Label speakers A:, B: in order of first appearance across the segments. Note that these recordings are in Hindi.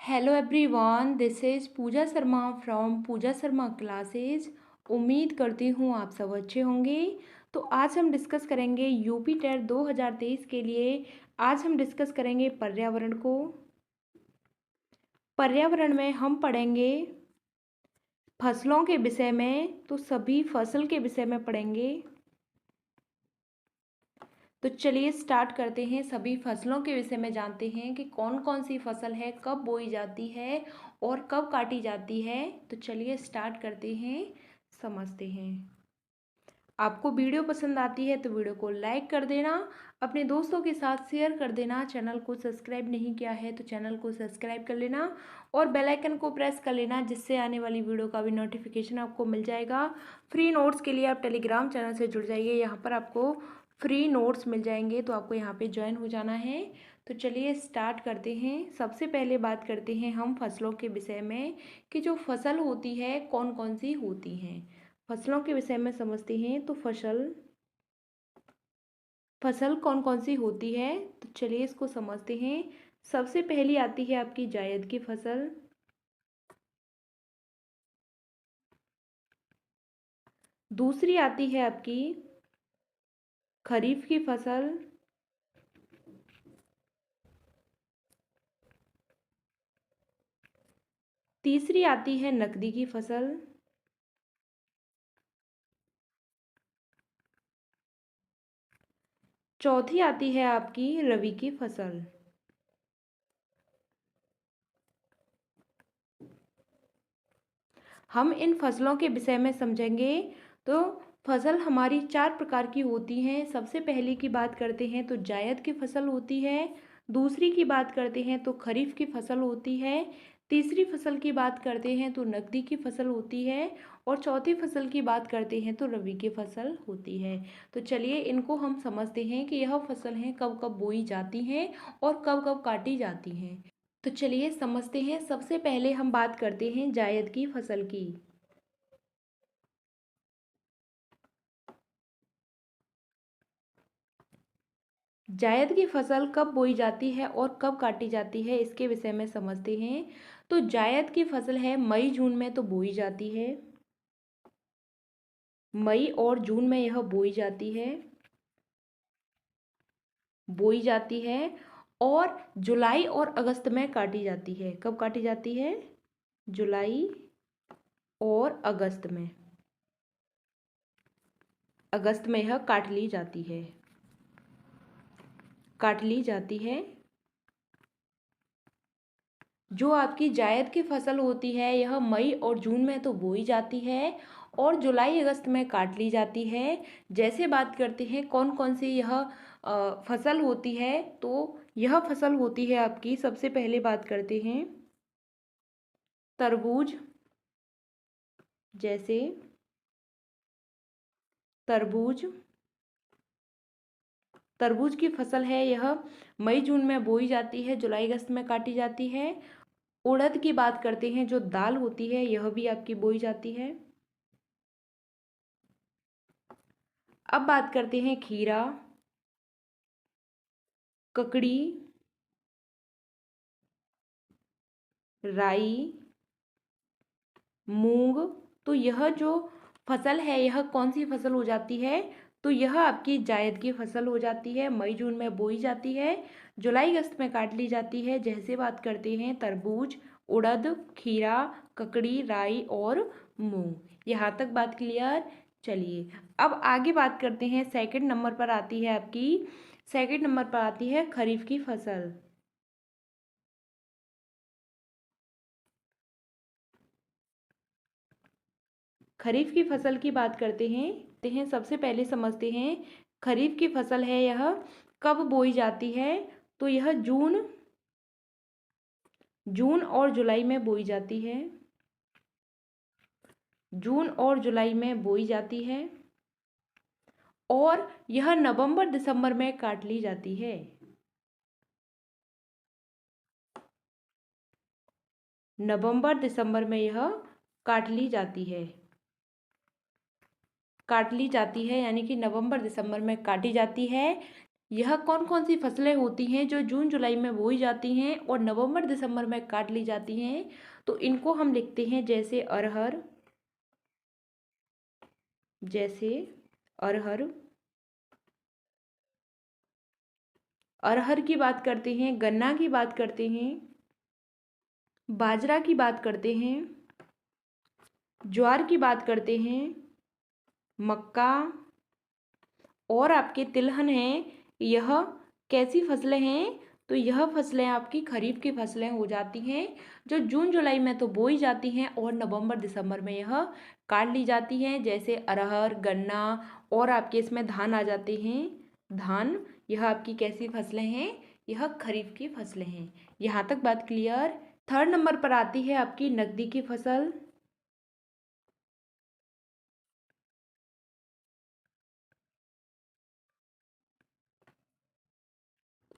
A: Hello everyone, this is Pooja Sharma from Pooja Sharma classes. उम्मीद करती हूँ आप सब अच्छे होंगे। तो आज हम डिस्कस करेंगे यूपी टेट 2023 के लिए। आज हम डिस्कस करेंगे पर्यावरण को। पर्यावरण में हम पढ़ेंगे फसलों के विषय में, तो सभी फसल के विषय में पढ़ेंगे। तो चलिए स्टार्ट करते हैं। सभी फसलों के विषय में जानते हैं कि कौन कौन सी फसल है, कब बोई जाती है और कब काटी जाती है। तो चलिए स्टार्ट करते हैं, समझते हैं। आपको वीडियो पसंद आती है तो वीडियो को लाइक कर देना, अपने दोस्तों के साथ शेयर कर देना। चैनल को सब्सक्राइब नहीं किया है तो चैनल को सब्सक्राइब कर लेना और बेल आइकन को प्रेस कर लेना, जिससे आने वाली वीडियो का भी नोटिफिकेशन आपको मिल जाएगा। फ्री नोट्स के लिए आप टेलीग्राम चैनल से जुड़ जाइए, यहाँ पर आपको फ्री नोट्स मिल जाएंगे, तो आपको यहाँ पे ज्वाइन हो जाना है। तो चलिए स्टार्ट करते हैं। सबसे पहले बात करते हैं हम फसलों के विषय में कि जो फसल होती है कौन कौन सी होती हैं। फसलों के विषय में समझते हैं। तो फसल कौन कौन सी होती है, तो चलिए इसको समझते हैं। सबसे पहली आती है आपकी जायद की फसल। दूसरी आती है आपकी खरीफ की फसल। तीसरी आती है नकदी की फसल। चौथी आती है आपकी रबी की फसल। हम इन फसलों के विषय में समझेंगे। तो फसल हमारी चार प्रकार की होती हैं। सबसे पहले की बात करते हैं तो जायद की फसल होती है। दूसरी की बात करते हैं तो खरीफ की फसल होती है। तीसरी फसल की बात करते हैं तो नकदी की फसल होती है। और चौथी फसल की बात करते हैं तो रबी की फसल होती है। तो चलिए इनको हम समझते हैं कि यह फसल हैं कब कब बोई जाती हैं और कब कब काटी जाती हैं। तो चलिए समझते हैं। सबसे पहले हम बात करते हैं जायद की फसल की। जायद की फसल कब बोई जाती है और कब काटी जाती है, इसके विषय में समझते हैं। तो जायद की फसल है मई जून में तो बोई जाती है। मई और जून में यह बोई जाती है और जुलाई और अगस्त में काटी जाती है। कब काटी जाती है? जुलाई और अगस्त में यह काट ली जाती है। जो आपकी जायद की फसल होती है यह मई और जून में तो बोई जाती है और जुलाई अगस्त में काट ली जाती है। जैसे बात करते हैं कौन कौन सी यह फसल होती है, तो यह फसल होती है आपकी, सबसे पहले बात करते हैं तरबूज। जैसे तरबूज तरबूज की फसल है, यह मई जून में बोई जाती है, जुलाई अगस्त में काटी जाती है। उड़द की बात करते हैं, जो दाल होती है यह भी आपकी बोई जाती है। अब बात करते हैं खीरा, ककड़ी, राई, मूंग। तो यह जो फसल है यह कौन सी फसल हो जाती है? तो यह आपकी जायद की फसल हो जाती है। मई जून में बोई जाती है, जुलाई अगस्त में काट ली जाती है। जैसे बात करते हैं तरबूज, उड़द, खीरा, ककड़ी, राई और मूंग। यहाँ तक बात क्लियर? चलिए अब आगे बात करते हैं। सेकंड नंबर पर आती है खरीफ की फसल। खरीफ की फसल की बात करते हैं। सबसे पहले समझते हैं खरीफ की फसल है यह कब बोई जाती है। तो यह जून और जुलाई में बोई जाती है। जून और जुलाई में बोई जाती है और यह नवंबर दिसंबर में काट ली जाती है। नवंबर दिसंबर में यह काट ली जाती है यानी कि नवंबर दिसंबर में काटी जाती है। यह कौन कौन सी फसलें होती हैं जो जून जुलाई में बोई जाती हैं और नवंबर दिसंबर में काट ली जाती हैं? तो इनको हम लिखते हैं जैसे अरहर, जैसे अरहर। अरहर की बात करते हैं, गन्ना की बात करते हैं, बाजरा की बात करते हैं, ज्वार की बात करते हैं, मक्का और आपके तिलहन हैं। यह कैसी फसलें हैं? तो यह फसलें आपकी खरीफ की फसलें हो जाती हैं जो जून जुलाई में तो बोई जाती हैं और नवंबर दिसंबर में यह काट ली जाती हैं, जैसे अरहर, गन्ना और आपके इसमें धान आ जाते हैं। धान, यह आपकी कैसी फसलें हैं? यह खरीफ की फसलें हैं। यहाँ तक बात क्लियर। थर्ड नंबर पर आती है आपकी नकदी की फसल।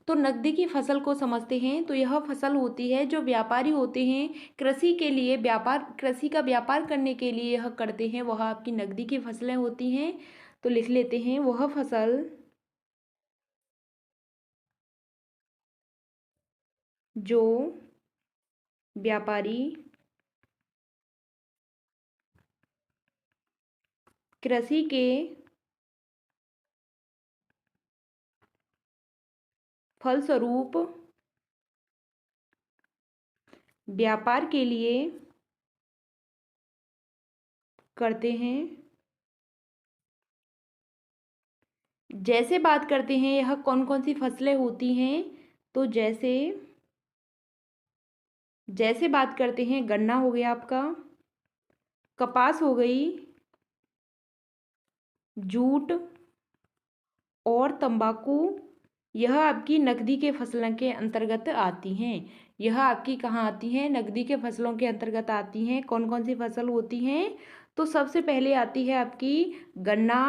A: तो नकदी की फसल को समझते हैं। तो यह फसल होती है जो व्यापारी होते हैं, कृषि के लिए व्यापार, कृषि का व्यापार करने के लिए यह करते हैं, वह आपकी नकदी की फसलें होती हैं। तो लिख लेते हैं, वह फसल जो व्यापारी कृषि के फलस्वरूप व्यापार के लिए करते हैं। जैसे बात करते हैं यह कौन कौन सी फसलें होती हैं? तो जैसे जैसे बात करते हैं, गन्ना हो गया आपका, कपास हो गई, जूट और तंबाकू, यह आपकी नकदी के फसलों के अंतर्गत आती हैं। यह आपकी कहाँ आती हैं? नकदी के फसलों के अंतर्गत आती हैं। कौन कौन सी फसल होती हैं? तो सबसे पहले आती है आपकी गन्ना,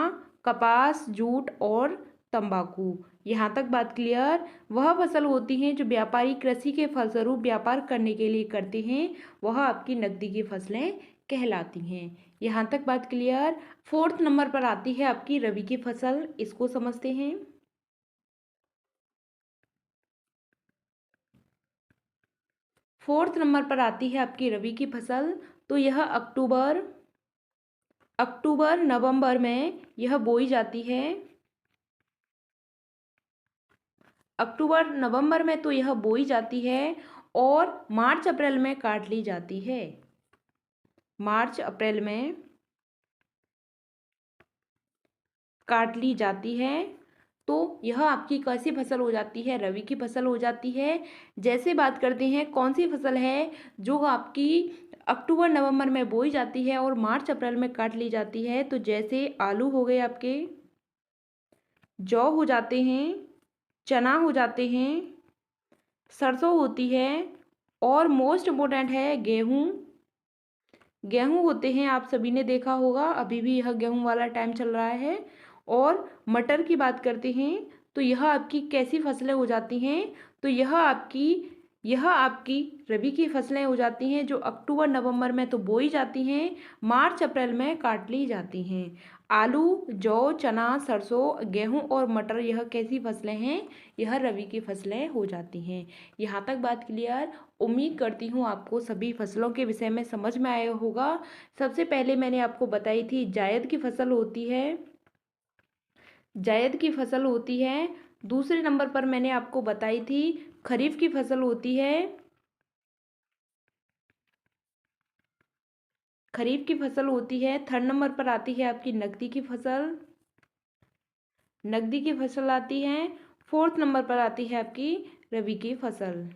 A: कपास, जूट और तंबाकू। यहाँ तक बात क्लियर। वह फसल होती हैं जो व्यापारी कृषि के फलस्वरूप व्यापार करने के लिए करते हैं, वह आपकी नकदी की फसलें कहलाती हैं। यहाँ तक बात क्लियर। फोर्थ नंबर पर आती है आपकी रबी की फसल, इसको समझते हैं। फोर्थ नंबर पर आती है आपकी रबी की फसल। तो यह अक्टूबर अक्टूबर नवंबर में यह बोई जाती है। अक्टूबर नवंबर में तो यह बोई जाती है और मार्च अप्रैल में काट ली जाती है। मार्च अप्रैल में काट ली जाती है। तो यह आपकी कैसी फसल हो जाती है? रबी की फसल हो जाती है। जैसे बात करते हैं कौन सी फसल है जो आपकी अक्टूबर नवंबर में बोई जाती है और मार्च अप्रैल में काट ली जाती है? तो जैसे आलू हो गए आपके, जौ हो जाते हैं, चना हो जाते हैं, सरसों होती है और मोस्ट इम्पोर्टेंट है गेहूँ। गेहूँ होते हैं, आप सभी ने देखा होगा, अभी भी यह गेहूँ वाला टाइम चल रहा है। और मटर की बात करते हैं तो यह आपकी कैसी फसलें हो जाती हैं? तो यह आपकी रबी की फसलें हो जाती हैं जो अक्टूबर नवंबर में तो बोई जाती हैं, मार्च अप्रैल में काट ली जाती हैं। आलू, जौ, चना, सरसों, गेहूं और मटर, यह कैसी फसलें हैं? यह रबी की फसलें हो जाती हैं। यहाँ तक बात क्लियर। उम्मीद करती हूँ आपको सभी फसलों के विषय में समझ में आया होगा। सबसे पहले मैंने आपको बताई थी जायद की फसल होती है, जायद की फसल होती है। दूसरे नंबर पर मैंने आपको बताई थी खरीफ की फसल होती है। खरीफ की फसल होती है। थर्ड नंबर पर आती है आपकी नकदी की फसल, नकदी की फसल आती है। फोर्थ नंबर पर आती है आपकी रबी की फसल।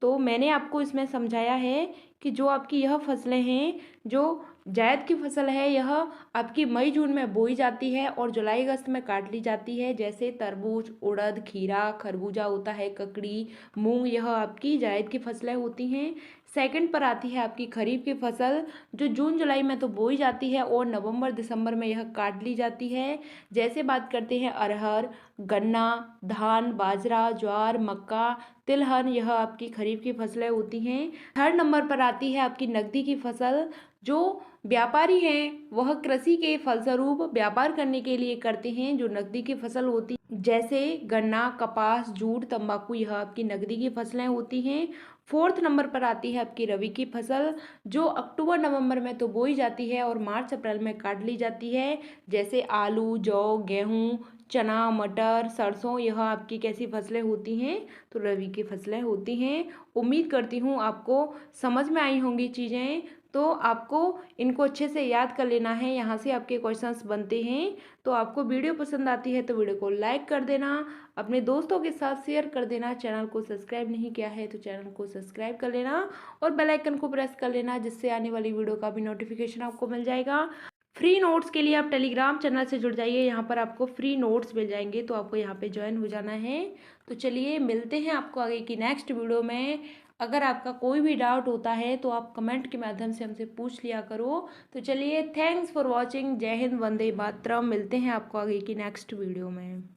A: तो मैंने आपको इसमें समझाया है कि जो आपकी यह फसलें हैं, जो जायद की फसल है, यह आपकी मई जून में बोई जाती है और जुलाई अगस्त में काट ली जाती है। जैसे तरबूज, उड़द, खीरा, खरबूजा होता है, ककड़ी, मूंग, यह आपकी जायद की फसलें होती हैं। सेकंड पर आती है आपकी खरीफ की फसल जो जून जुलाई में तो बोई जाती है और नवंबर दिसंबर में यह काट ली जाती है। जैसे बात करते हैं अरहर, गन्ना, धान, बाजरा, ज्वार, मक्का, तिलहन, यह आपकी खरीफ की फसलें होती हैं। थर्ड नंबर पर आती आती है आपकी नकदी की फसल। जो व्यापारी हैं वह कृषि के फलस्वरूप व्यापार करने के लिए करते हैं जो नकदी की फसल होती, जैसे गन्ना, कपास, जूट, तंबाकू, यह आपकी नकदी की फसलें होती हैं। 4th नंबर पर आती है आपकी रबी की फसल, जो अक्टूबर नवंबर में तो बोई जाती है और मार्च अप्रैल में काट ली जाती है, जैसे आलू, जौ, गेहूँ, चना, मटर, सरसों, यह आपकी कैसी फसलें होती हैं, तो रबी की फसलें होती हैं। उम्मीद करती हूँ आपको समझ में आई होंगी चीज़ें, तो आपको इनको अच्छे से याद कर लेना है, यहाँ से आपके क्वेश्चंस बनते हैं। तो आपको वीडियो पसंद आती है तो वीडियो को लाइक कर देना, अपने दोस्तों के साथ शेयर कर देना, चैनल को सब्सक्राइब नहीं किया है तो चैनल को सब्सक्राइब कर लेना और बेल आइकन को प्रेस कर लेना, जिससे आने वाली वीडियो का भी नोटिफिकेशन आपको मिल जाएगा। फ्री नोट्स के लिए आप टेलीग्राम चैनल से जुड़ जाइए, यहाँ पर आपको फ्री नोट्स मिल जाएंगे, तो आपको यहाँ पे ज्वाइन हो जाना है। तो चलिए मिलते हैं आपको आगे की नेक्स्ट वीडियो में। अगर आपका कोई भी डाउट होता है तो आप कमेंट के माध्यम से हमसे पूछ लिया करो। तो चलिए, थैंक्स फॉर वॉचिंग। जय हिंद, वंदे मातरम। मिलते हैं आपको आगे की नेक्स्ट वीडियो में।